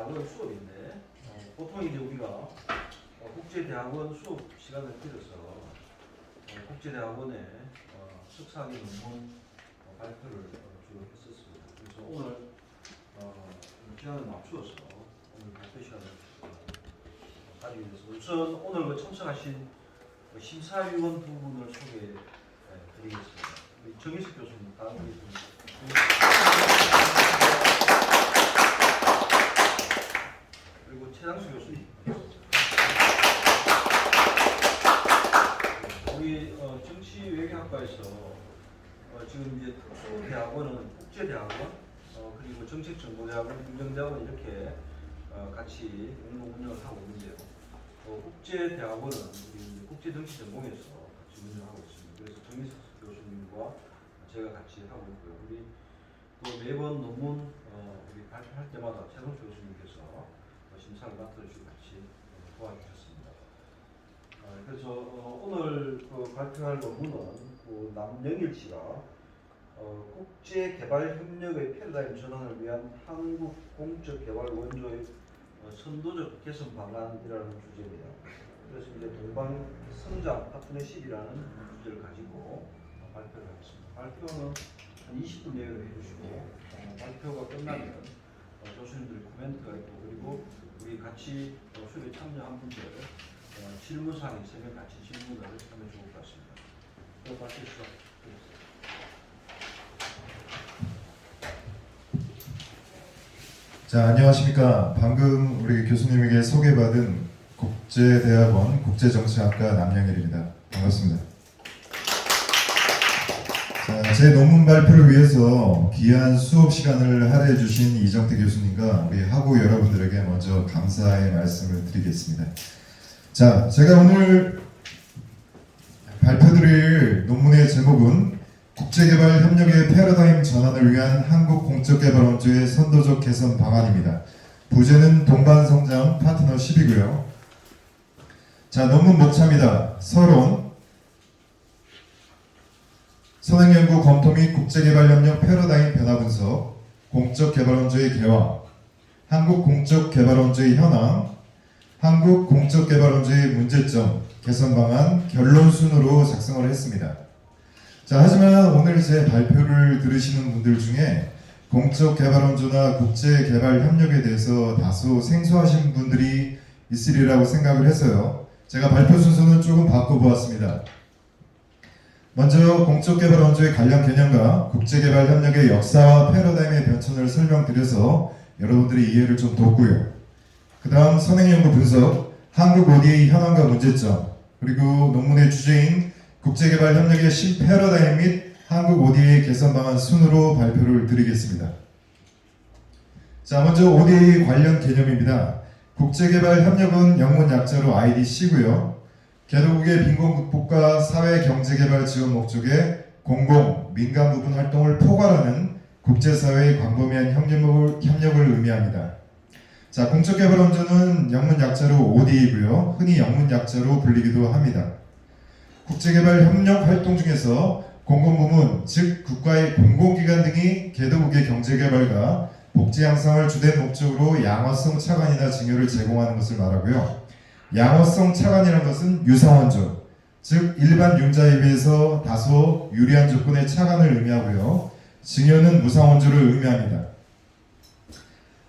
국제대학원 수업인데 보통 이제 우리가 국제대학원 수업 시간을 빌어서 국제대학원의 석사학위 논문 발표를 주로 했었습니다. 그래서 오늘 시간을 맞추어서 오늘 발표 시간을 가지기 위해서 우선 오늘 참석하신 심사위원 두 분을 소개해 드리겠습니다. 우리 정희석 교수님 다음 계십니다. 그리고 최장수 교수님. 우리 정치외교학과에서 지금 이제 특수대학원은 국제대학원 그리고 정책정보대학원, 행정대학원 이렇게 같이 운영을 하고 있는데요. 국제대학원은 우리 국제정치전공에서 같이 운영하고 있습니다. 그래서 정희석 교수님과 제가 같이 하고 있고요. 우리 또 매번 논문 우리 발표할 때마다 최동수 교수님께서 심사를 맡아주시고 같이 도와주셨습니다. 그래서 오늘 발표할 논문은 남영일 씨가 국제개발협력의 패러다임 전환을 위한 한국 공적개발 원조의 선도적 개선 방안이라는 주제입니다. 그래서 이제 동방성장 파트너십이라는 주제를 가지고 발표를 하겠습니다. 발표는 한 20분 내외로 해주시고 발표가 끝나면 교수님들의 코멘트가 있고 그리고 우리 같이 수업에 참여한 분들 질문사항이 있으면 같이 질문을 하면 좋을 것 같습니다. 발표 시작하겠습니다. 자, 안녕하십니까. 방금 우리 교수님에게 소개받은 국제대학원 국제정치학과 남영일입니다. 반갑습니다. 자, 제 논문 발표를 위해서 귀한 수업 시간을 할애해 주신 이정태 교수님과 우리 학우 여러분들에게 먼저 감사의 말씀을 드리겠습니다. 자, 제가 오늘 발표드릴 논문의 제목은 국제개발협력의 패러다임 전환을 위한 한국 공적개발 원조의 선도적 개선 방안입니다. 부제는 동반성장 파트너십이고요. 자, 논문 목차입니다. 서론, 선행연구 검토 및 국제개발협력 패러다임 변화 분석, 공적개발원조의 개화, 한국 공적개발원조의 현황, 한국 공적개발원조의 문제점, 개선 방안, 결론 순으로 작성을 했습니다. 자, 하지만 오늘 제 발표를 들으시는 분들 중에 공적개발원조나 국제개발협력에 대해서 다소 생소하신 분들이 있으리라고 생각을 해서요. 제가 발표 순서는 조금 바꿔보았습니다. 먼저 공적개발원조의 관련 개념과 국제개발협력의 역사와 패러다임의 변천을 설명드려서 여러분들의 이해를 좀 돕고요. 그 다음 선행연구 분석, 한국 ODA 현황과 문제점, 그리고 논문의 주제인 국제개발협력의 신패러다임 및 한국 ODA 개선 방안 순으로 발표를 드리겠습니다. 자, 먼저 ODA 관련 개념입니다. 국제개발협력은 영문 약자로 IDC고요. 개도국의 빈곤 극복과 사회경제개발 지원 목적의 공공, 민간 부분 활동을 포괄하는 국제사회의 광범위한 협력을 의미합니다. 자, 공적개발원조는 영문 약자로 ODA이고요. 흔히 영문 약자로 불리기도 합니다. 국제개발협력 활동 중에서 공공부문, 즉 국가의 공공기관 등이 개도국의 경제개발과 복지 향상을 주된 목적으로 양화성 차관이나 증여를 제공하는 것을 말하고요. 양화성 차관이라는 것은 유사원조, 즉 일반 융자에 비해서 다소 유리한 조건의 차관을 의미하고요. 증여는 무상원조를 의미합니다.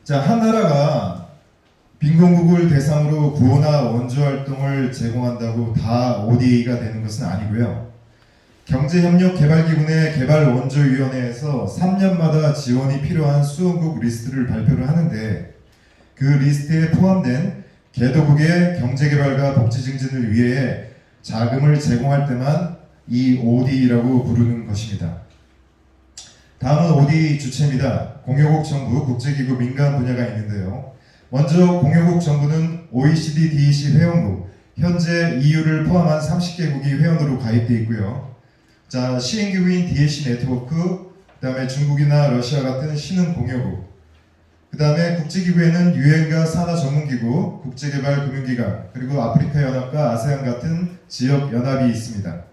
자, 한 나라가 빈곤국을 대상으로 구호나 원조 활동을 제공한다고 다 ODA가 되는 것은 아니고요. 경제협력개발기구의 개발원조위원회에서 3년마다 지원이 필요한 수원국 리스트를 발표를 하는데 그 리스트에 포함된 개도국의 경제개발과 복지 증진을 위해 자금을 제공할 때만 이 ODA라고 부르는 것입니다. 다음은 ODA 주체입니다. 공여국 정부, 국제기구 민간 분야가 있는데요. 먼저 공여국 정부는 OECD DEC 회원국, 현재 EU를 포함한 30개국이 회원으로 가입되어 있고요. 자, 시행기구인 DEC 네트워크, 그 다음에 중국이나 러시아 같은 신흥 공여국, 그 다음에 국제기구에는 유엔과 산하 전문기구, 국제개발금융기관, 그리고 아프리카 연합과 아세안 같은 지역 연합이 있습니다.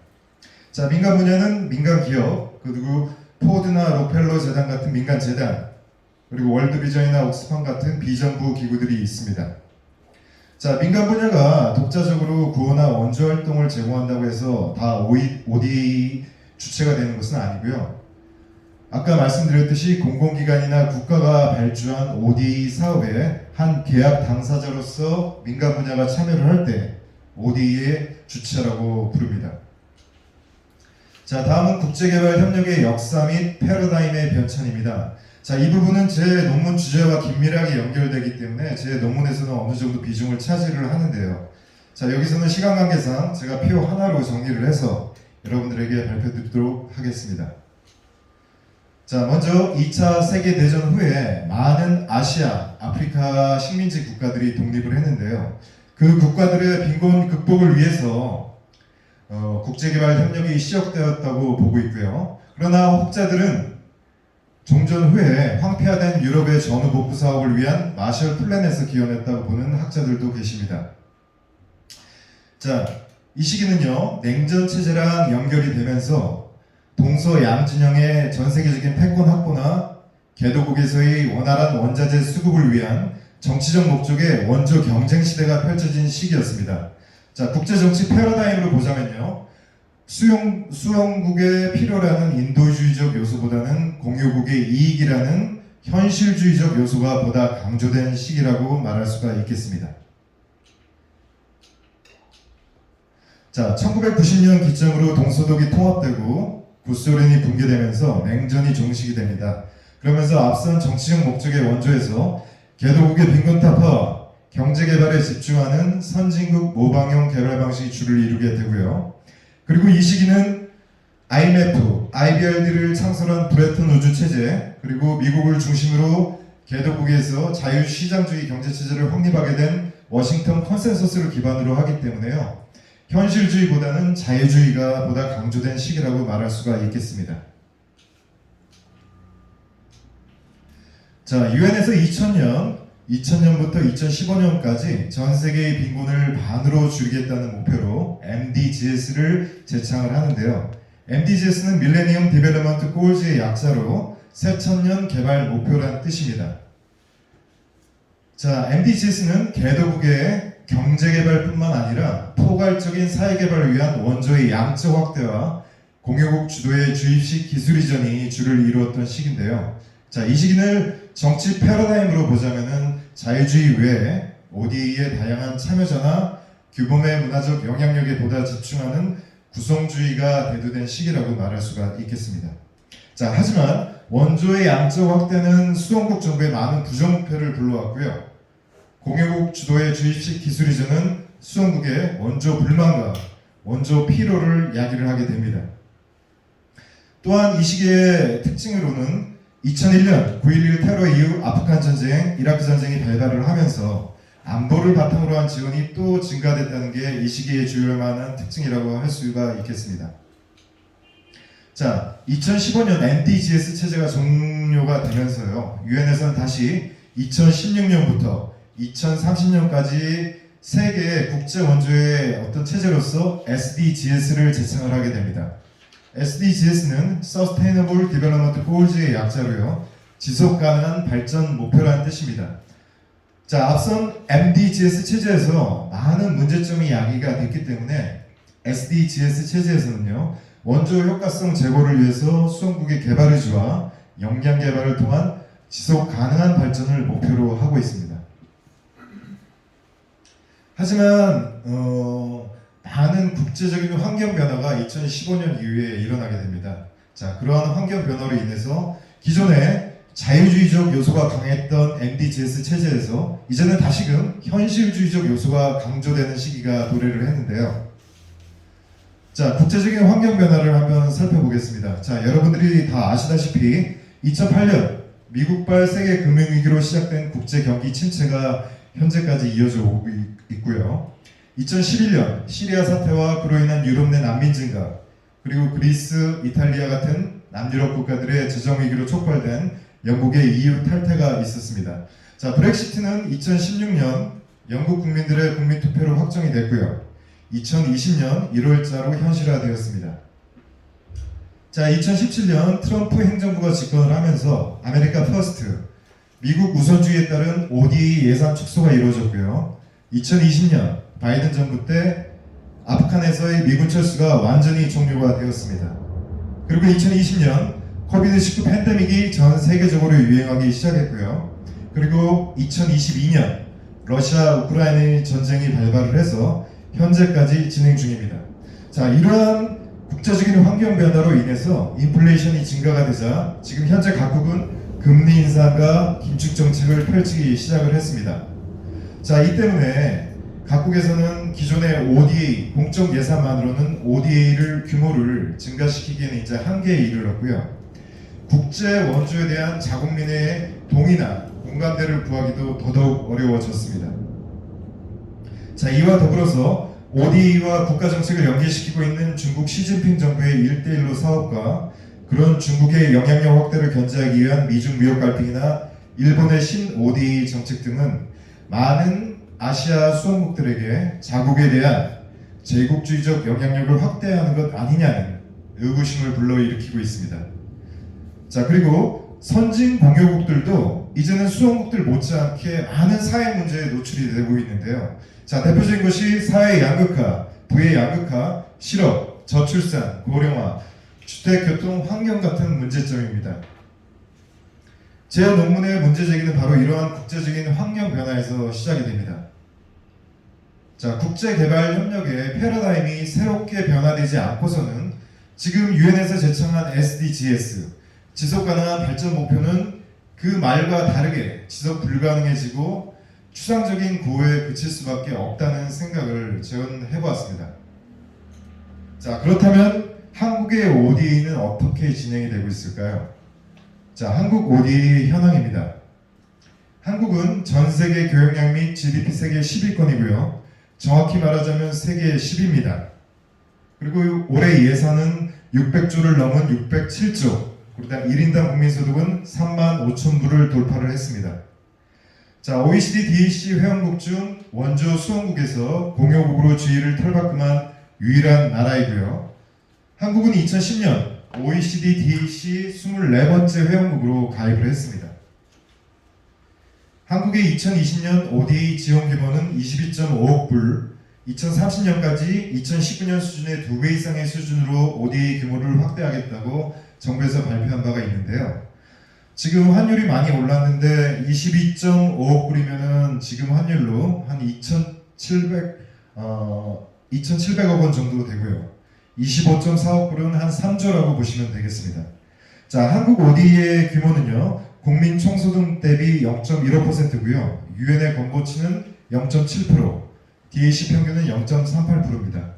자, 민간 분야는 민간 기업, 그리고 포드나 록펠러 재단 같은 민간 재단, 그리고 월드비전이나 옥스팜 같은 비정부 기구들이 있습니다. 자, 민간 분야가 독자적으로 구호나 원조 활동을 제공한다고 해서 다 ODA 주체가 되는 것은 아니고요. 아까 말씀드렸듯이 공공기관이나 국가가 발주한 ODA 사업에 한 계약 당사자로서 민간 분야가 참여를 할 때 ODA의 주체라고 부릅니다. 자, 다음은 국제개발협력의 역사 및 패러다임의 변천입니다. 자, 이 부분은 제 논문 주제와 긴밀하게 연결되기 때문에 제 논문에서는 어느 정도 비중을 차지를 하는데요. 자, 여기서는 시간 관계상 제가 표 하나로 정리를 해서 여러분들에게 발표드리도록 하겠습니다. 자, 먼저 2차 세계대전 후에 많은 아시아, 아프리카 식민지 국가들이 독립을 했는데요. 그 국가들의 빈곤 극복을 위해서 국제개발협력이 시작되었다고 보고 있고요. 그러나 혹자들은 종전 후에 황폐화된 유럽의 전후복구 사업을 위한 마셜 플랜에서 기원했다고 보는 학자들도 계십니다. 자, 이 시기는요, 냉전 체제랑 연결이 되면서 동서 양진영의 전 세계적인 패권 확보나 개도국에서의 원활한 원자재 수급을 위한 정치적 목적의 원조 경쟁 시대가 펼쳐진 시기였습니다. 자, 국제정치 패러다임으로 보자면요, 수용국의 필요라는 인도주의적 요소보다는 공유국의 이익이라는 현실주의적 요소가 보다 강조된 시기라고 말할 수가 있겠습니다. 자, 1990년 기점으로 동서독이 통합되고 구소련이 붕괴되면서 냉전이 종식이 됩니다. 그러면서 앞선 정치적 목적의 원조에서 개도국의 빈곤 타파와 경제 개발에 집중하는 선진국 모방형 개발 방식이 주를 이루게 되고요. 그리고 이 시기는 IMF, IBRD를 창설한 브레튼 우주 체제, 그리고 미국을 중심으로 개도국에서 자유시장주의 경제체제를 확립하게 된 워싱턴 컨센서스를 기반으로 하기 때문에요. 현실주의보다는 자유주의가 보다 강조된 시기라고 말할 수가 있겠습니다. 자, 유엔에서 2000년부터 2015년까지 전 세계의 빈곤을 반으로 줄이겠다는 목표로 MDGs를 제창을 하는데요. MDGs는 밀레니엄 디벨롭먼트 골즈의 약자로 새천년 개발 목표란 뜻입니다. 자, MDGs는 개도국의 경제개발뿐만 아니라 포괄적인 사회개발을 위한 원조의 양적 확대와 공유국 주도의 주입식 기술 이전이 주를 이루었던 시기인데요. 자, 이 시기를 정치 패러다임으로 보자면은 자유주의 외에 ODA의 다양한 참여자나 규범의 문화적 영향력에 보다 집중하는 구성주의가 대두된 시기라고 말할 수가 있겠습니다. 자, 하지만 원조의 양적 확대는 수용국 정부의 많은 부정부패를 불러왔고요. 공유국 주도의 주입식 기술 이전은 수용국의 원조 불만과 원조 피로를 야기를 하게 됩니다. 또한 이 시기의 특징으로는 2001년 9.11 테러 이후 아프간 전쟁, 이라크 전쟁이 발발을 하면서 안보를 바탕으로 한 지원이 또 증가됐다는 게 이 시기의 주요할 만한 특징이라고 할 수가 있겠습니다. 자, 2015년 MDGs 체제가 종료가 되면서요, 유엔에서는 다시 2016년부터 2030년까지 세계의 국제 원조의 어떤 체제로서 SDGs를 제창을 하게 됩니다. SDGs는 Sustainable Development Goals의 약자로요, 지속 가능한 발전 목표라는 뜻입니다. 자, 앞선 MDGs 체제에서 많은 문제점이 야기가 됐기 때문에 SDGs 체제에서는요, 원조 효과성 제고를 위해서 수용국의 개발 의지와 역량 개발을 통한 지속 가능한 발전을 목표로 하고 있습니다. 하지만 많은 국제적인 환경 변화가 2015년 이후에 일어나게 됩니다. 자, 그러한 환경 변화로 인해서 기존에 자유주의적 요소가 강했던 MDGs 체제에서 이제는 다시금 현실주의적 요소가 강조되는 시기가 도래를 했는데요. 자, 국제적인 환경 변화를 한번 살펴보겠습니다. 자, 여러분들이 다 아시다시피 2008년 미국발 세계 금융위기로 시작된 국제 경기 침체가 현재까지 이어져 오고 있고요. 2011년 시리아 사태와 그로 인한 유럽 내 난민 증가, 그리고 그리스, 이탈리아 같은 남유럽 국가들의 재정 위기로 촉발된 영국의 EU 탈퇴가 있었습니다. 자, 브렉시트는 2016년 영국 국민들의 국민 투표로 확정이 됐고요. 2020년 1월자로 현실화되었습니다. 자, 2017년 트럼프 행정부가 집권을 하면서 아메리카 퍼스트, 미국 우선주의에 따른 ODA 예산 축소가 이루어졌고요. 2020년 바이든 정부 때 아프간에서의 미군 철수가 완전히 종료가 되었습니다. 그리고 2020년 코비드19 팬데믹이 전 세계적으로 유행하기 시작했고요. 그리고 2022년 러시아 우크라이나 전쟁이 발발을 해서 현재까지 진행 중입니다. 자, 이러한 국제적인 환경 변화로 인해서 인플레이션이 증가가 되자 지금 현재 각국은 금리 인상과 긴축 정책을 펼치기 시작을 했습니다. 자, 이 때문에 각국에서는 기존의 ODA, 공적 예산만으로는 ODA를 규모를 증가시키기에는 이제 한계에 이르렀고요. 국제 원조에 대한 자국민의 동의나 공감대를 구하기도 더더욱 어려워졌습니다. 자, 이와 더불어서 ODA와 국가정책을 연계시키고 있는 중국 시진핑 정부의 1대1로 사업과 그런 중국의 영향력 확대를 견제하기 위한 미중 무역 갈등이나 일본의 신 ODA 정책 등은 많은 아시아 수원국들에게 자국에 대한 제국주의적 영향력을 확대하는 것 아니냐는 의구심을 불러일으키고 있습니다. 자, 그리고 선진 공유국들도 이제는 수원국들 못지않게 많은 사회 문제에 노출이 되고 있는데요. 자, 대표적인 것이 사회 양극화, 부의 양극화, 실업, 저출산, 고령화, 주택, 교통, 환경 같은 문제점입니다. 제 논문의 문제 제기는 바로 이러한 국제적인 환경 변화에서 시작이 됩니다. 자, 국제개발협력의 패러다임이 새롭게 변화되지 않고서는 지금 유엔에서 제청한 SDGs, 지속가능한 발전 목표는 그 말과 다르게 지속 불가능해지고 추상적인 구호에 그칠 수밖에 없다는 생각을 저는 해보았습니다. 자, 그렇다면 한국의 ODA는 어떻게 진행이 되고 있을까요? 자, 한국 ODA 현황입니다. 한국은 전 세계 교역량 및 GDP 세계 10위권이고요. 정확히 말하자면 세계 10위입니다. 그리고 올해 예산은 600조를 넘은 607조, 그다음 1인당 국민소득은 3만 5천 불을 돌파를 했습니다. 자, OECD DEC 회원국 중 원조 수원국에서 공여국으로 주의를 털받금한 유일한 나라이고요. 한국은 2010년 OECD DEC 24번째 회원국으로 가입을 했습니다. 한국의 2020년 ODA 지원 규모는 22.5억 불, 2030년까지 2019년 수준의 2배 이상의 수준으로 ODA 규모를 확대하겠다고 정부에서 발표한 바가 있는데요. 지금 환율이 많이 올랐는데 22.5억 불이면은 지금 환율로 한 2,700억 원 정도 되고요. 25.4억 불은 한 3조라고 보시면 되겠습니다. 자, 한국 ODA의 규모는요, 국민 총소득 대비 0.15%고요. 유엔의 권고치는 0.7%, DAC 평균은 0.38%입니다.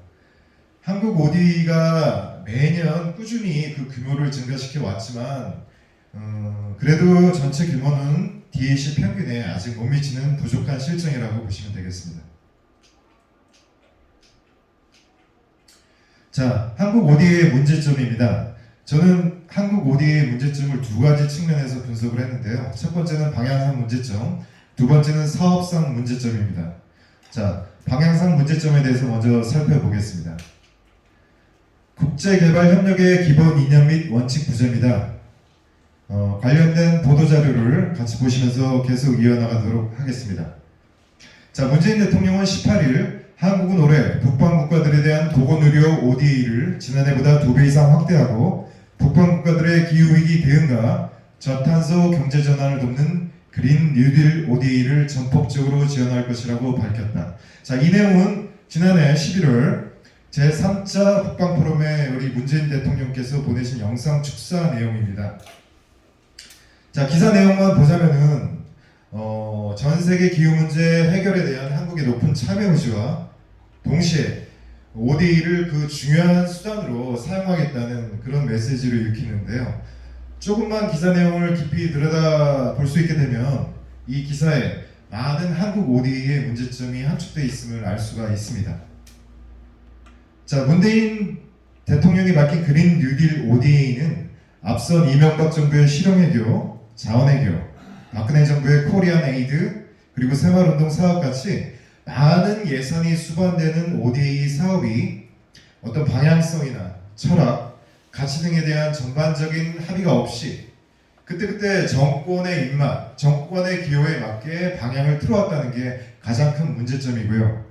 한국 ODA가 매년 꾸준히 그 규모를 증가시켜 왔지만 그래도 전체 규모는 DAC 평균에 아직 못 미치는 부족한 실정이라고 보시면 되겠습니다. 자, 한국 ODA의 문제점입니다. 저는 한국 ODA의 문제점을 두 가지 측면에서 분석을 했는데요. 첫 번째는 방향상 문제점, 두 번째는 사업상 문제점입니다. 자, 방향상 문제점에 대해서 먼저 살펴보겠습니다. 국제개발협력의 기본 이념 및 원칙 부재입니다. 관련된 보도자료를 같이 보시면서 계속 이어나가도록 하겠습니다. 자, 문재인 대통령은 18일 한국은 올해 북방 국가들에 대한 보건의료 ODA를 지난해보다 2배 이상 확대하고 북방 국가들의 기후위기 대응과 저탄소 경제전환을 돕는 그린 뉴딜 ODA를 전폭적으로 지원할 것이라고 밝혔다. 자, 이 내용은 지난해 11월 제3차 북방포럼에 우리 문재인 대통령께서 보내신 영상 축사 내용입니다. 자, 기사 내용만 보자면은 전 세계 기후 문제 해결에 대한 한국의 높은 참여 의지와 동시에 ODA를 그 중요한 수단으로 사용하겠다는 그런 메시지를 읽히는데요. 조금만 기사 내용을 깊이 들여다 볼 수 있게 되면 이 기사에 많은 한국 ODA의 문제점이 함축되어 있음을 알 수가 있습니다. 자, 문재인 대통령이 맡긴 그린 뉴딜 ODA는 앞선 이명박 정부의 실용외교, 자원외교, 박근혜 정부의 코리안 에이드, 그리고 새마을운동 사업같이 많은 예산이 수반되는 ODA 사업이 어떤 방향성이나 철학, 가치 등에 대한 전반적인 합의가 없이 그때그때 정권의 입맛, 정권의 기호에 맞게 방향을 틀어왔다는 게 가장 큰 문제점이고요.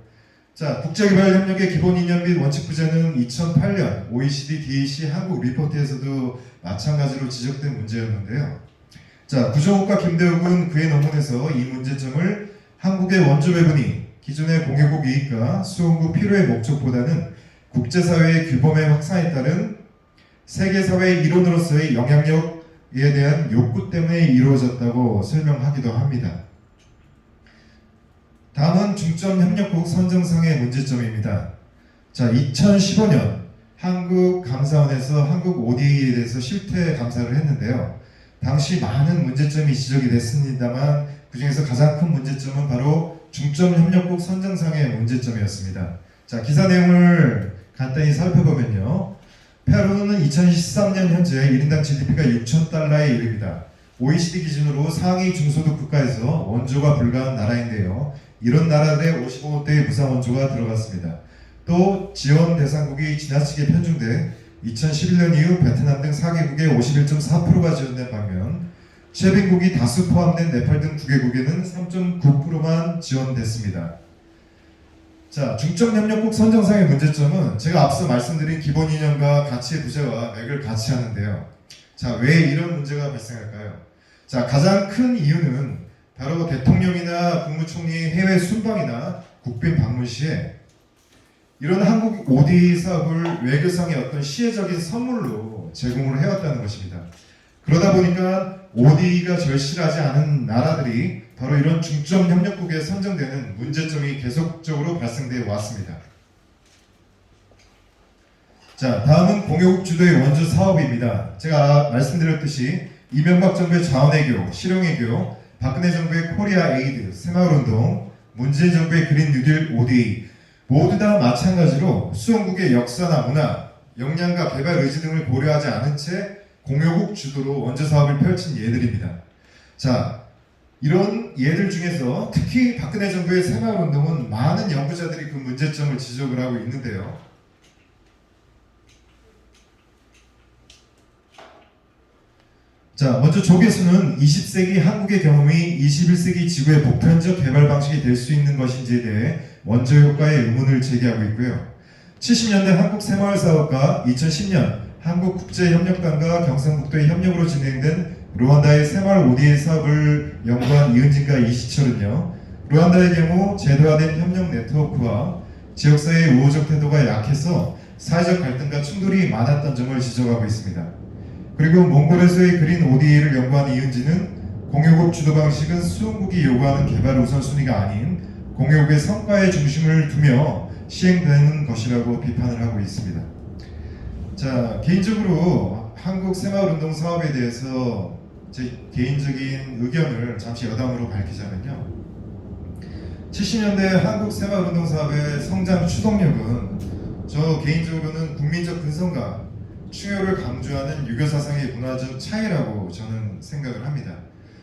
자, 국제개발협력의 기본 이념 및 원칙 부재는 2008년 OECD DAC 한국 리포트에서도 마찬가지로 지적된 문제였는데요. 자, 구정욱과 김대욱은 그의 논문에서 이 문제점을 한국의 원조 배분이 기존의 공유국 이익과 수용국 필요의 목적보다는 국제사회의 규범의 확산에 따른 세계사회의 일원으로서의 영향력에 대한 욕구 때문에 이루어졌다고 설명하기도 합니다. 다음은 중점 협력국 선정상의 문제점입니다. 자, 2015년 한국 감사원에서 한국 ODA에 대해서 실태 감사를 했는데요. 당시 많은 문제점이 지적이 됐습니다만 그 중에서 가장 큰 문제점은 바로 중점 협력국 선정상의 문제점이었습니다. 자, 기사 내용을 간단히 살펴보면요. 페루는 2013년 현재 1인당 GDP가 6,000달러에 이릅니다. OECD 기준으로 상위 중소득 국가에서 원조가 불가한 나라인데요. 이런 나라들의 55대의 부산 원조가 들어갔습니다. 또 지원 대상국이 지나치게 편중돼 2011년 이후 베트남 등 4개국에 51.4%가 지원된 반면 최빈국이 다수 포함된 네팔 등 9개국에는 3.9%만 지원됐습니다. 자, 중점협력국 선정상의 문제점은 제가 앞서 말씀드린 기본 이념과 가치의 부재와 맥을 같이 하는데요. 자, 왜 이런 문제가 발생할까요? 자, 가장 큰 이유는 바로 대통령이나 국무총리의 해외 순방이나 국빈 방문 시에 이런 한국 ODA 사업을 외교상의 어떤 시혜적인 선물로 제공을 해왔다는 것입니다. 그러다 보니까 ODA가 절실하지 않은 나라들이 바로 이런 중점 협력국에 선정되는 문제점이 계속적으로 발생되어 왔습니다. 자, 다음은 공유국 주도의 원조 사업입니다. 제가 말씀드렸듯이 이명박 정부의 자원외교, 실용외교, 박근혜 정부의 코리아 에이드, 새마을운동, 문재인 정부의 그린 뉴딜 ODA 모두 다 마찬가지로 수용국의 역사나 문화, 역량과 개발 의지 등을 고려하지 않은 채 공유국 주도로 원조 사업을 펼친 예들입니다. 자, 이런 예들 중에서 특히 박근혜 정부의 새마을운동은 많은 연구자들이 그 문제점을 지적을 하고 있는데요. 자, 먼저 조계수는 20세기 한국의 경험이 21세기 지구의 보편적 개발 방식이 될 수 있는 것인지에 대해 원조 효과의 의문을 제기하고 있고요. 70년대 한국 새마을 사업과 2010년 한국국제협력단과 경상북도의 협력으로 진행된 루안다의 새마을 ODA 사업을 연구한 이은진과 이시철은요. 루안다의 경우 제도화된 협력 네트워크와 지역사회의 우호적 태도가 약해서 사회적 갈등과 충돌이 많았던 점을 지적하고 있습니다. 그리고 몽골에서의 그린 ODA를 연구한 이은진은 공유국 주도 방식은 수용국이 요구하는 개발 우선순위가 아닌 공유국의 성과에 중심을 두며 시행되는 것이라고 비판을 하고 있습니다. 자, 개인적으로 한국 새마을운동 사업에 대해서 제 개인적인 의견을 잠시 여담으로 밝히자면요. 70년대 한국 새마을운동 사업의 성장 추동력은 저 개인적으로는 국민적 근성과 충효를 강조하는 유교 사상의 문화적 차이라고 저는 생각을 합니다.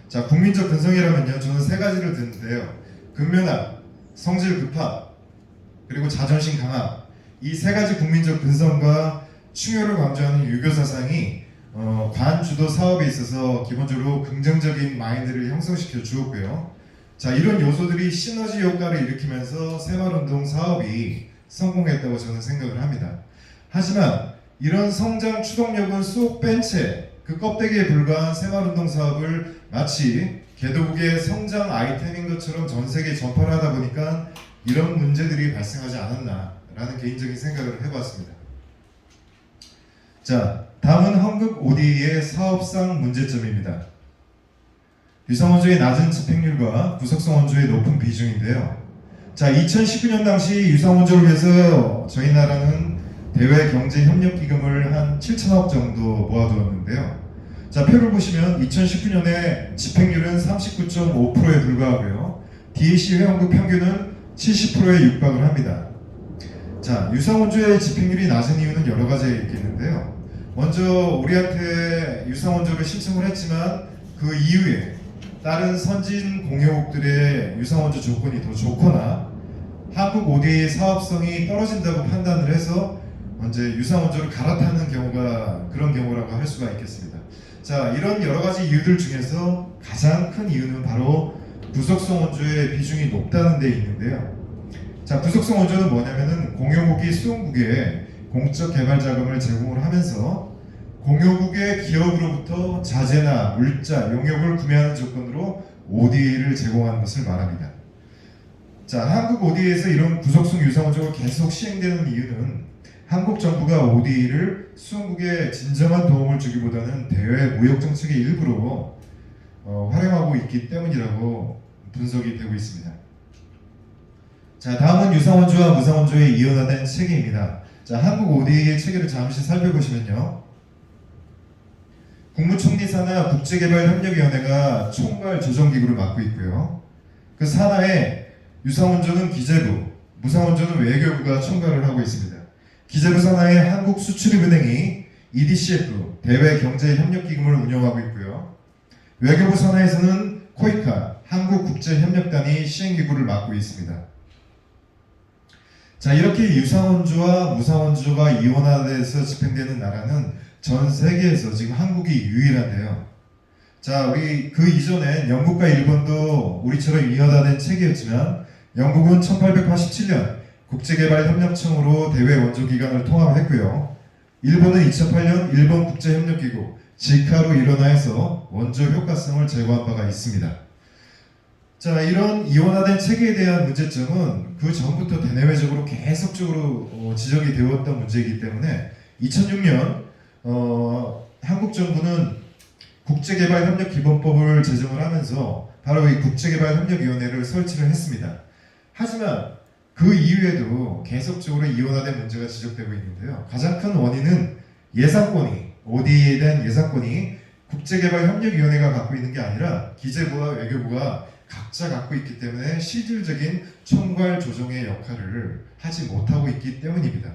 자, 국민적 근성이라면요, 저는 세 가지를 드는데요. 근면함, 성질 급합, 그리고 자존심 강함. 이 세 가지 국민적 근성과 충효를 강조하는 유교 사상이 관주도 사업에 있어서 기본적으로 긍정적인 마인드를 형성시켜 주었고요. 자, 이런 요소들이 시너지 효과를 일으키면서 새마을운동 사업이 성공했다고 저는 생각을 합니다. 하지만 이런 성장 추동력은 쏙 뺀 채 그 껍데기에 불과한 새마을운동 사업을 마치 개도국의 성장 아이템인 것처럼 전 세계에 전파를 하다 보니까 이런 문제들이 발생하지 않았나라는 개인적인 생각을 해봤습니다. 자, 다음은 한국 ODA의 사업상 문제점입니다. 유상원조의 낮은 집행률과 구석성 원조의 높은 비중인데요. 자, 2019년 당시 유상원조를 위해서 저희 나라는 대외경제협력기금을 한 7천억 정도 모아두었는데요. 자, 표를 보시면 2019년에 집행률은 39.5%에 불과하고요. DAC 회원국 평균은 70%에 육박을 합니다. 자, 유상원조의 집행률이 낮은 이유는 여러 가지가 있겠는데요. 먼저 우리한테 유상원조를 신청을 했지만 그 이후에 다른 선진 공유국들의 유상원조 조건이 더 좋거나 한국 ODA의 사업성이 떨어진다고 판단을 해서 이제 유상원조를 갈아타는 경우가 그런 경우라고 할 수가 있겠습니다. 자, 이런 여러 가지 이유들 중에서 가장 큰 이유는 바로 부속성 원조의 비중이 높다는 데 있는데요. 자, 부속성 원조는 뭐냐면은 공유국이 수용국에 공적 개발 자금을 제공을 하면서 공유국의 기업으로부터 자재나 물자, 용역을 구매하는 조건으로 ODA를 제공하는 것을 말합니다. 자, 한국 ODA에서 이런 부속성 유사 원조가 계속 시행되는 이유는 한국 정부가 ODA를 수용국에 진정한 도움을 주기보다는 대외 무역 정책의 일부로 활용하고 있기 때문이라고 분석이 되고 있습니다. 자, 다음은 유사원조와 무사원조의 이원화된 체계입니다. 자, 한국 ODA의 체계를 잠시 살펴보시면요. 국무총리 산하 국제개발협력위원회가 총괄 조정기구를 맡고 있고요. 그 산하에 유사원조는 기재부, 무사원조는 외교부가 총괄을 하고 있습니다. 기재부 산하에 한국수출입은행이 EDCF, 대외경제협력기금을 운영하고 있고요. 외교부 산하에서는 코이카, 한국국제협력단이 시행기구를 맡고 있습니다. 자, 이렇게 유사원조와 무사원조가 이원화돼서 집행되는 나라는 전 세계에서 지금 한국이 유일한데요. 자, 우리 그 이전엔 영국과 일본도 우리처럼 이원화된 체계였지만 영국은 1887년 국제개발협력청으로 대외 원조기관을 통합했고요. 일본은 2008년 일본국제협력기구 지카로 일원화해서 원조 효과성을 제고한 바가 있습니다. 자, 이런 이원화된 체계에 대한 문제점은 그 전부터 대내외적으로 계속적으로 지적이 되었던 문제이기 때문에 2006년 한국 정부는 국제개발협력기본법을 제정을 하면서 바로 이 국제개발협력위원회를 설치를 했습니다. 하지만 그 이후에도 계속적으로 이원화된 문제가 지적되고 있는데요. 가장 큰 원인은 예산권이, ODA에 대한 예산권이 국제개발협력위원회가 갖고 있는 게 아니라 기재부와 외교부가 각자 갖고 있기 때문에 실질적인 총괄 조정의 역할을 하지 못하고 있기 때문입니다.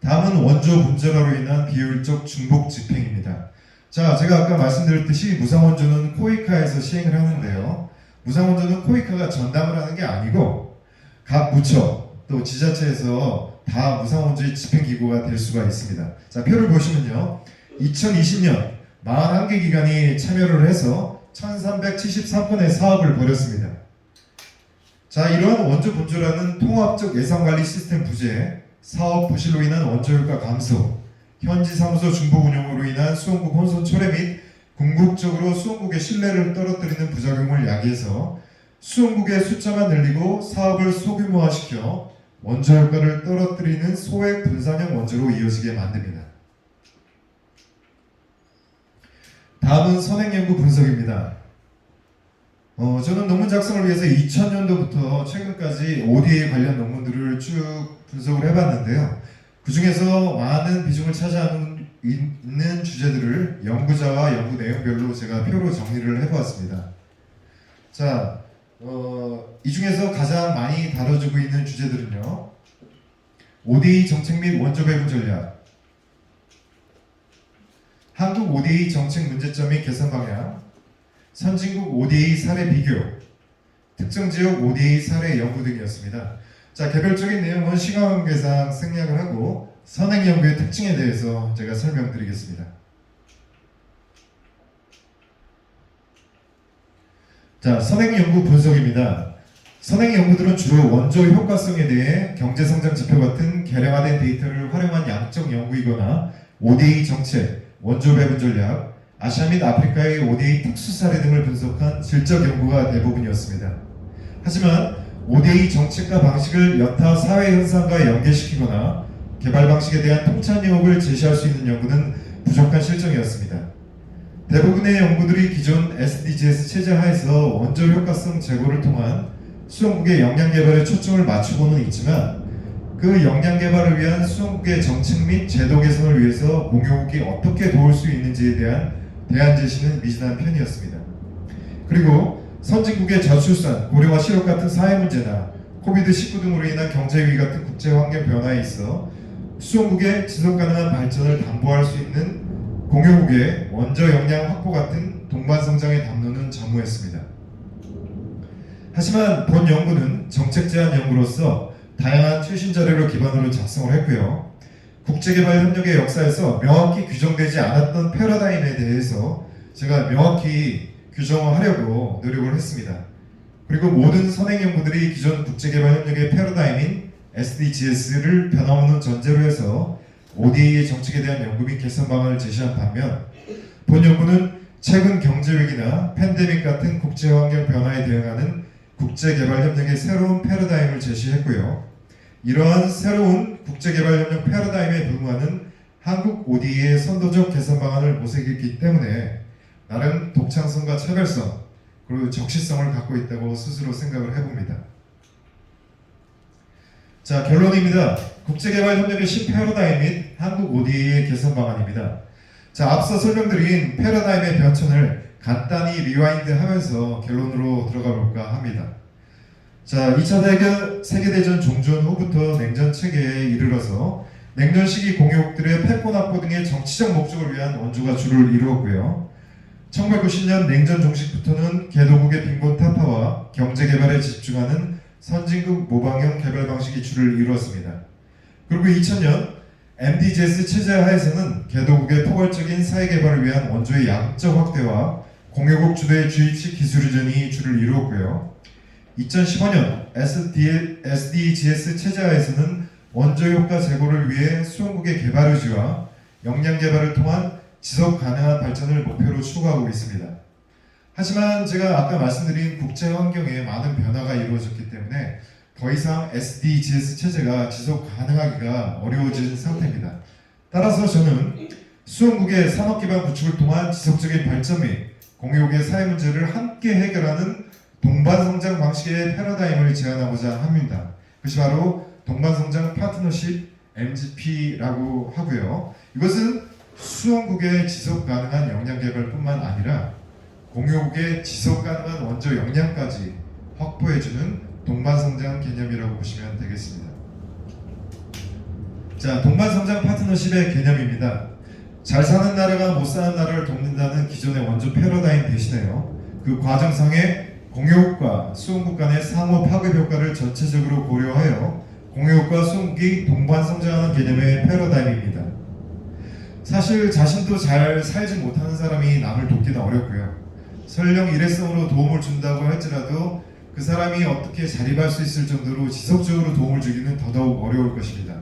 다음은 원조 분절화로 인한 비효율적 중복 집행입니다. 자, 제가 아까 말씀드렸듯이 무상원조는 코이카에서 시행을 하는데요. 무상원조는 코이카가 전담을 하는 게 아니고 각 부처 또 지자체에서 다 무상원조의 집행기구가 될 수가 있습니다. 자, 표를 보시면요. 2020년 41개 기관이 참여를 해서 1373건의 사업을 벌였습니다. 자, 이러한 원조 분절화는 통합적 예산관리 시스템 부재, 사업 부실로 인한 원조 효과 감소, 현지 사무소 중복 운영으로 인한 수원국 혼선 초래 및 궁극적으로 수원국의 신뢰를 떨어뜨리는 부작용을 야기해서 수원국의 숫자만 늘리고 사업을 소규모화시켜 원조 효과를 떨어뜨리는 소액 분산형 원조로 이어지게 만듭니다. 다음은 선행연구 분석입니다. 저는 논문 작성을 위해서 2000년도부터 최근까지 ODA 관련 논문들을 쭉 분석을 해봤는데요. 그 중에서 많은 비중을 차지하는 있는 주제들을 연구자와 연구 내용별로 제가 표로 정리를 해보았습니다. 자, 이 중에서 가장 많이 다뤄지고 있는 주제들은요. ODA 정책 및 원조 배분 전략, 한국 ODA 정책 문제점 및 개선 방향, 선진국 ODA 사례 비교, 특정 지역 ODA 사례 연구 등이었습니다. 자, 개별적인 내용은 시간 관계상 생략을 하고 선행 연구의 특징에 대해서 제가 설명드리겠습니다. 자, 선행 연구 분석입니다. 선행 연구들은 주로 원조 효과성에 대해 경제성장 지표 같은 개량화된 데이터를 활용한 양적 연구이거나 ODA 정책, 원조 배분 전략, 아시아 및 아프리카의 ODA 특수 사례 등을 분석한 질적 연구가 대부분이었습니다. 하지만 ODA 정책과 방식을 여타 사회 현상과 연계시키거나 개발 방식에 대한 통찰 의혹을 제시할 수 있는 연구는 부족한 실정이었습니다. 대부분의 연구들이 기존 SDGs 체제 하에서 원조 효과성 제고를 통한 수원국의 역량 개발에 초점을 맞추고는 있지만 그 역량 개발을 위한 수원국의 정책 및 제도 개선을 위해서 공유국이 어떻게 도울 수 있는지에 대한 대안 제시는 미진한 편이었습니다. 그리고 선진국의 저출산, 고령화 실업 같은 사회 문제나 코비드-19 등으로 인한 경제위기 같은 국제 환경 변화에 있어 수원국의 지속가능한 발전을 담보할 수 있는 공유국의 원조 역량 확보 같은 동반 성장의 담론은 전무했습니다. 하지만 본 연구는 정책 제안 연구로서 다양한 최신 자료를 기반으로 작성을 했고요. 국제개발협력의 역사에서 명확히 규정되지 않았던 패러다임에 대해서 제가 명확히 규정하려고 노력을 했습니다. 그리고 모든 선행연구들이 기존 국제개발협력의 패러다임인 SDGs를 변함없는 전제로 해서 ODA의 정책에 대한 연구 및 개선 방안을 제시한 반면 본 연구는 최근 경제위기나 팬데믹 같은 국제환경 변화에 대응하는 국제개발협력의 새로운 패러다임을 제시했고요. 이러한 새로운 국제개발협력 패러다임에 부응하는 한국 ODA의 선도적 개선 방안을 모색했기 때문에 나름 독창성과 차별성 그리고 적시성을 갖고 있다고 스스로 생각을 해봅니다. 자, 결론입니다. 국제개발협력의 신패러다임 및 한국 ODA의 개선 방안입니다. 자, 앞서 설명드린 패러다임의 변천을 간단히 리와인드하면서 결론으로 들어가 볼까 합니다. 자, 2차 세계대전 종전 후부터 냉전 체계에 이르러서 냉전 시기 공역들의 패권 확보 등의 정치적 목적을 위한 원조가 주를 이루었고요. 1990년 냉전 종식부터는 개도국의 빈곤 타파와 경제 개발에 집중하는 선진국 모방형 개발 방식이 주를 이루었습니다. 그리고 2000년 MDGs 체제 하에서는 개도국의 포괄적인 사회 개발을 위한 원조의 양적 확대와 공유국 주도의 주입식 기술 이전이 주를 이루었고요. 2015년 SDGs 체제 하에서는 원조 효과 제고를 위해 수원국의 개발 의지와 역량 개발을 통한 지속 가능한 발전을 목표로 추구하고 있습니다. 하지만 제가 아까 말씀드린 국제 환경에 많은 변화가 이루어졌기 때문에 더 이상 SDGs 체제가 지속 가능하기가 어려워진 상태입니다. 따라서 저는 수원국의 산업 기반 구축을 통한 지속적인 발전 및 공유국의 사회 문제를 함께 해결하는 동반 성장 방식의 패러다임을 제안하고자 합니다. 그것이 바로 동반 성장 파트너십 MGP라고 하고요. 이것은 수원국의 지속 가능한 역량 개발뿐만 아니라 공유국의 지속 가능한 원조 역량까지 확보해주는 동반 성장 개념이라고 보시면 되겠습니다. 자, 동반 성장 파트너십의 개념입니다. 잘 사는 나라가 못 사는 나라를 돕는다는 기존의 원조 패러다임 대신에요. 그 과정상의 공유국과 수원국 간의 상호 파급 효과를 전체적으로 고려하여 공유국과 수원국이 동반 성장하는 개념의 패러다임입니다. 사실 자신도 잘 살지 못하는 사람이 남을 돕기는 어렵고요. 설령 일회성으로 도움을 준다고 할지라도 그 사람이 어떻게 자립할 수 있을 정도로 지속적으로 도움을 주기는 더더욱 어려울 것입니다.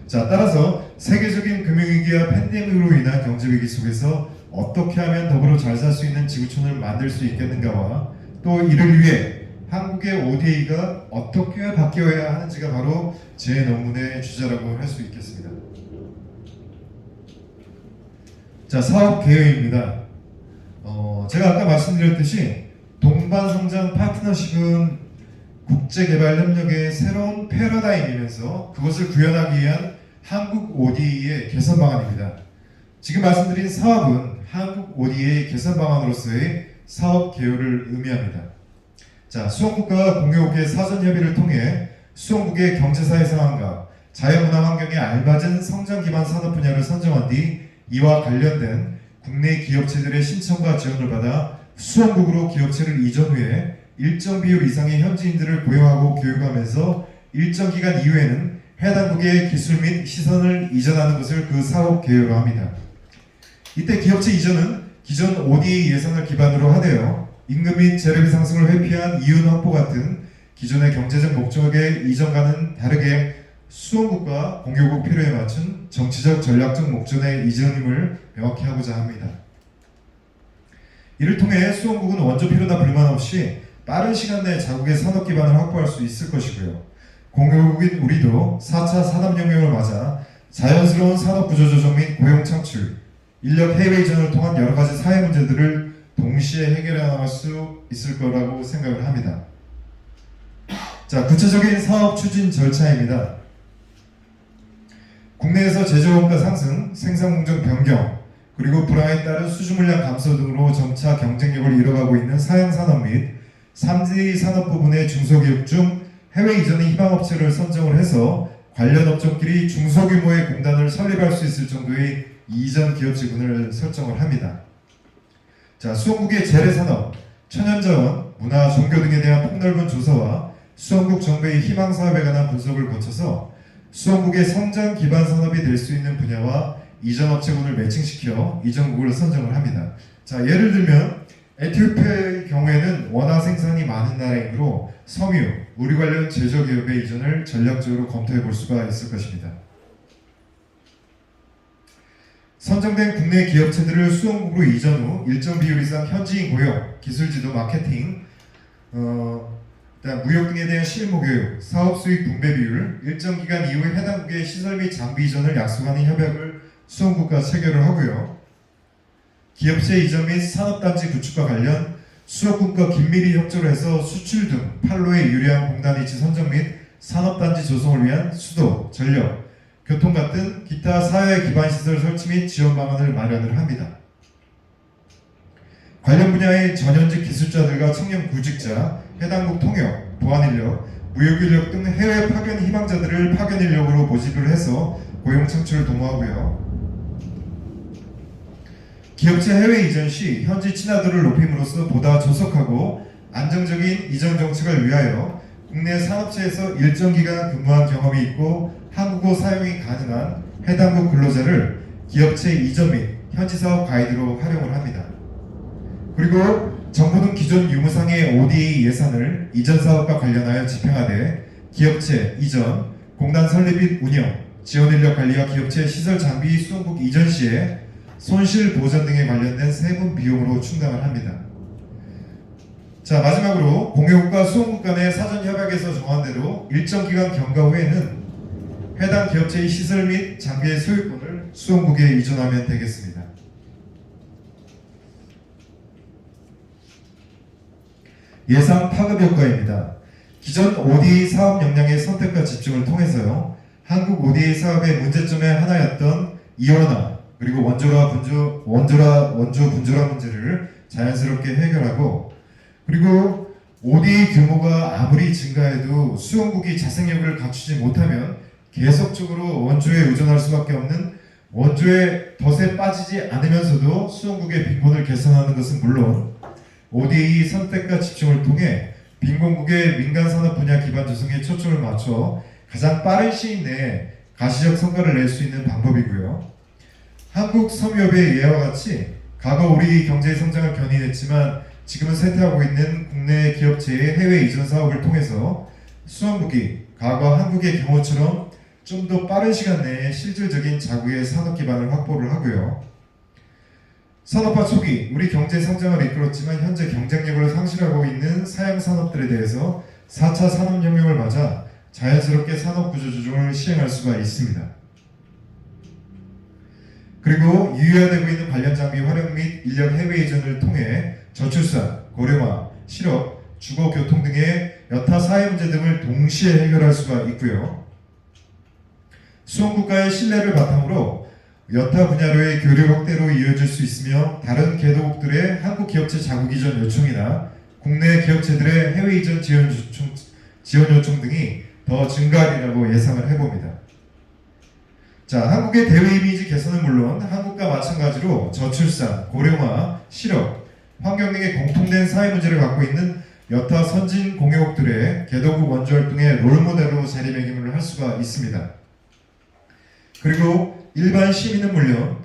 자, 따라서 세계적인 금융위기와 팬데믹으로 인한 경제위기 속에서 어떻게 하면 더불어 잘 살 수 있는 지구촌을 만들 수 있겠는가와 또 이를 위해 한국의 ODA가 어떻게 바뀌어야 하는지가 바로 제 논문의 주제라고 할 수 있겠습니다. 자, 사업 개요입니다. 제가 아까 말씀드렸듯이 동반성장 파트너십은 국제개발협력의 새로운 패러다임이면서 그것을 구현하기 위한 한국 ODA의 개선 방안입니다. 지금 말씀드린 사업은 한국 ODA의 개선 방안으로서의 사업 개요를 의미합니다. 자, 수원국과 공유국의 사전 협의를 통해 수원국의 경제사회 상황과 자연문화 환경에 알맞은 성장 기반 산업 분야를 선정한 뒤 이와 관련된 국내 기업체들의 신청과 지원을 받아 수원국으로 기업체를 이전 후에 일정 비율 이상의 현지인들을 고용하고 교육하면서 일정 기간 이후에는 해당 국의 기술 및 시선을 이전하는 것을 그 사업 개요로 합니다. 이때 기업체 이전은 기존 ODA 예산을 기반으로 하되어 임금 및 재료비 상승을 회피한 이윤 확보 같은 기존의 경제적 목적의 이전과는 다르게 수원국과 공유국 필요에 맞춘 정치적 전략적 목적의 이전임을 명확히 하고자 합니다. 이를 통해 수원국은 원조 필요나 불만 없이 빠른 시간 내에 자국의 산업 기반을 확보할 수 있을 것이고요. 공유국인 우리도 4차 산업혁명을 맞아 자연스러운 산업 구조 조정 및 고용 창출, 인력 해외 이전을 통한 여러 가지 사회 문제들을 동시에 해결해 나갈 수 있을 거라고 생각을 합니다. 자, 구체적인 사업 추진 절차입니다. 국내에서 제조원가 상승, 생산 공정 변경, 그리고 불황에 따른 수주 물량 감소 등으로 점차 경쟁력을 잃어가고 있는 사양산업 및 3대 산업 부분의 중소기업 중 해외 이전의 희망업체를 선정을 해서 관련 업종끼리 중소규모의 공단을 설립할 수 있을 정도의 이전 기업 지분을 설정을 합니다. 자, 수원국의 재래산업, 천연자원, 문화, 종교 등에 대한 폭넓은 조사와 수원국 정부의 희망사업에 관한 분석을 거쳐서 수원국의 성장 기반 산업이 될 수 있는 분야와 이전 업체군을 매칭시켜 이전국을 선정을 합니다. 자, 예를 들면 에티오피아의 경우에는 원화 생산이 많은 나라이므로 섬유, 의류 관련 제조기업의 이전을 전략적으로 검토해 볼 수가 있을 것입니다. 선정된 국내 기업체들을 수원국으로 이전 후 일정 비율 이상 현지인 고용, 기술 지도, 마케팅, 무역 등에 대한 실무 교육, 사업 수익 분배 비율, 일정 기간 이후에 해당 국의 시설 및 장비 이전을 약속하는 협약을 수원국과 체결을 하고요. 기업체 이전 및 산업단지 구축과 관련 수원국과 긴밀히 협조를 해서 수출 등 판로에 유리한 공단 위치 선정 및 산업단지 조성을 위한 수도, 전력, 교통 같은 기타 사회 기반 시설 설치 및 지원 방안을 마련을 합니다. 관련 분야의 전현직 기술자들과 청년 구직자, 해당국 통역, 보안인력, 무역인력 등 해외 파견 희망자들을 파견 인력으로 모집을 해서 고용 창출을 도모하고요. 기업체 해외 이전 시 현지 친화도를 높임으로써 보다 조속하고 안정적인 이전 정책을 위하여 국내 산업체에서 일정 기간 근무한 경험이 있고 한국어 사용이 가능한 해당국 근로자를 기업체 이전 및 현지 사업 가이드로 활용을 합니다. 그리고 정부는 기존 유무상의 ODA 예산을 이전 사업과 관련하여 집행하되 기업체 이전, 공단 설립 및 운영, 지원 인력 관리와 기업체 시설 장비 수원국 이전 시에 손실 보전 등에 관련된 세분 비용으로 충당을 합니다. 자, 마지막으로 공유국과 수원국 간의 사전 협약에서 정한 대로 일정 기간 경과 후에는 해당 기업체의 시설 및 장비의 소유권을 수원국에 이전하면 되겠습니다. 예상 파급 효과입니다. 기존 ODA 사업 역량의 선택과 집중을 통해서요, 한국 ODA 사업의 문제점의 하나였던 이원화 그리고 원조 분조화 문제를 자연스럽게 해결하고, 그리고 ODA 규모가 아무리 증가해도 수원국이 자생력을 갖추지 못하면 계속적으로 원조에 의존할 수밖에 없는 원조의 덫에 빠지지 않으면서도 수원국의 빈곤을 개선하는 것은 물론 ODA 선택과 집중을 통해 빈곤국의 민간 산업 분야 기반 조성에 초점을 맞춰 가장 빠른 시일 내에 가시적 성과를 낼 수 있는 방법이고요. 한국 섬유업의 예와 같이 과거 우리 경제의 성장을 견인했지만 지금은 쇠퇴하고 있는 국내 기업체의 해외 이전 사업을 통해서 수원국이 과거 한국의 경우처럼 좀 더 빠른 시간 내에 실질적인 자국의 산업 기반을 확보를 하고요. 산업화 초기 우리 경제 성장을 이끌었지만 현재 경쟁력을 상실하고 있는 사양 산업들에 대해서 4차 산업혁명을 맞아 자연스럽게 산업 구조 조정을 시행할 수가 있습니다. 그리고 유효화되고 있는 관련 장비 활용 및 인력 해외 이전을 통해 저출산, 고령화, 실업, 주거, 교통 등의 여타 사회 문제 등을 동시에 해결할 수가 있고요. 수원국가의 신뢰를 바탕으로 여타 분야로의 교류 확대로 이어질 수 있으며 다른 개도국들의 한국 기업체 자국 이전 요청이나 국내 기업체들의 해외 이전 지원 요청 등이 더 증가하리라고 예상을 해봅니다. 자, 한국의 대외 이미지 개선은 물론 한국과 마찬가지로 저출산, 고령화, 실업, 환경 등의 공통된 사회 문제를 갖고 있는 여타 선진 공유국들의 개도국 원조 활동의 롤모델로 자리매김을 할 수가 있습니다. 그리고 일반 시민은 물론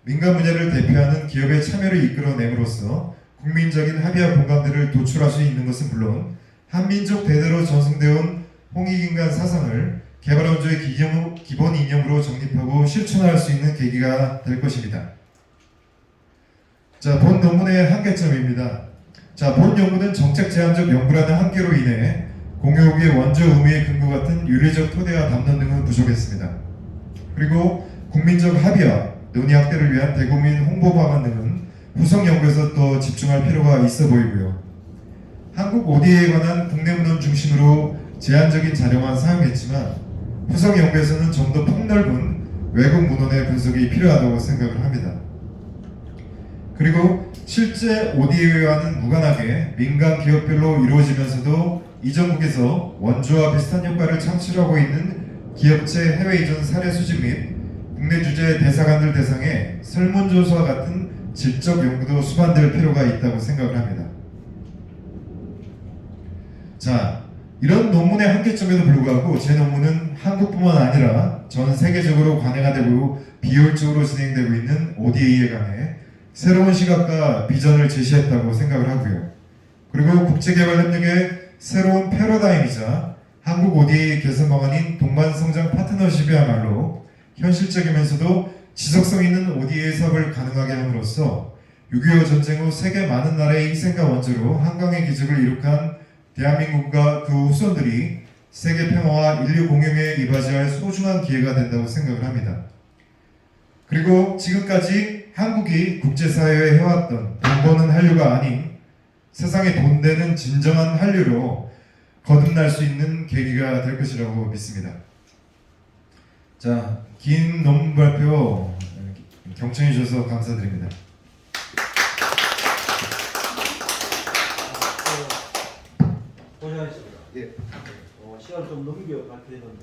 민간 분야를 대표하는 기업의 참여를 이끌어냄으로써 국민적인 합의와 공감대를 도출할 수 있는 것은 물론 한민족 대대로 전승되어 온 홍익인간 사상을 개발원조의 기본 이념으로 정립하고 실천할 수 있는 계기가 될 것입니다. 자, 본 논문의 한계점입니다. 자, 본 연구는 정책 제한적 연구라는 한계로 인해 공유국의 원조 의무의 근거 같은 윤리적 토대와 담론 등은 부족했습니다. 그리고 국민적 합의와 논의 확대를 위한 대국민 홍보 방안 등은 후속 연구에서 더 집중할 필요가 있어 보이고요. 한국 ODA에 관한 국내 문헌 중심으로 제한적인 자료만 사용했지만 후속 연구에서는 좀 더 폭넓은 외국 문헌의 분석이 필요하다고 생각을 합니다. 그리고 실제 ODA와는 무관하게 민간 기업별로 이루어지면서도 이전국에서 원조와 비슷한 효과를 창출하고 있는 기업체 해외 이전 사례 수집 및 국내 주재 대사관들 대상의 설문조사와 같은 질적 연구도 수반될 필요가 있다고 생각을 합니다. 자, 이런 논문의 한계점에도 불구하고 제 논문은 한국뿐만 아니라 전 세계적으로 관해가 되고 비효율적으로 진행되고 있는 ODA에 관해 새로운 시각과 비전을 제시했다고 생각을 하고요. 그리고 국제개발협력의 새로운 패러다임이자 한국 ODA 개선 방안인 동반성장 파트너십이야말로 현실적이면서도 지속성 있는 ODA 사업을 가능하게 함으로써 6.25 전쟁 후 세계 많은 나라의 희생과 원조로 한강의 기적을 이룩한 대한민국과 그 후손들이 세계 평화와 인류 공용에 이바지할 소중한 기회가 된다고 생각을 합니다. 그리고 지금까지 한국이 국제사회에 해왔던 돈 버는 한류가 아닌 세상에 돈 되는 진정한 한류로 거듭날 수 있는 계기가 될 것이라고 믿습니다. 자, 긴 논문 발표 경청해 주셔서 감사드립니다. 고생하셨습니다. 예. 시간을 좀 넘겨 갖게 되는데